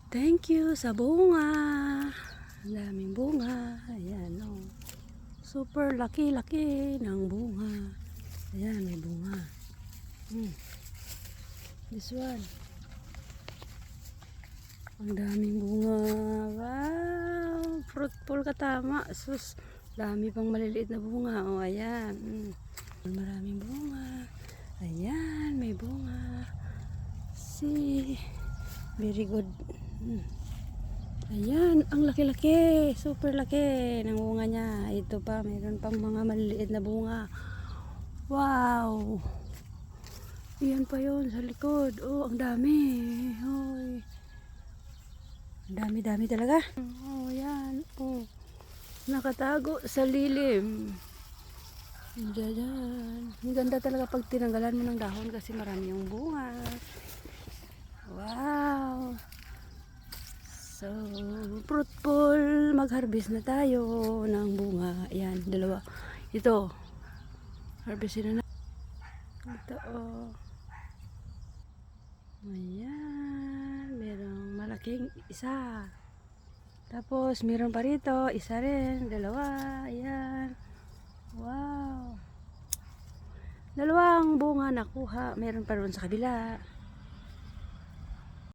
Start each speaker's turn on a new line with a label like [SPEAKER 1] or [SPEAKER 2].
[SPEAKER 1] Thank you sa bunga. Ang daming bunga. Ayan, oh. Super laki-laki ng bunga. Ayan, may bunga. This one. Ang daming bunga. Wow! Fruitful ka, tama. Sus, dami pang maliliit na bunga. Oh, ayan. Maraming bunga. Ayan, may bunga. See? Very good. Ayan, ang laki-laki. Super laki ng bunga niya. Ito pa, mayroon pang mga maliliit na bunga. Wow! Ayan pa yun sa likod. Oh, ang dami. Hoy. Ang dami-dami talaga. Oh, ayan. Oh. Nakatago sa lilim. Diyan. Ang ganda talaga pag tinanggalan mo ng dahon kasi marami yung bunga. Wow! So, fruitful. Mag-harvest na tayo ng bunga. Ayan, dalawa. Ito. Harvestin na. Ito, oh. Ayan. Merong malaking isa. Tapos, meron pa rito. Isa rin. Dalawa. Ayan. Wow. Dalawang bunga nakuha. Meron pa rin sa kabila.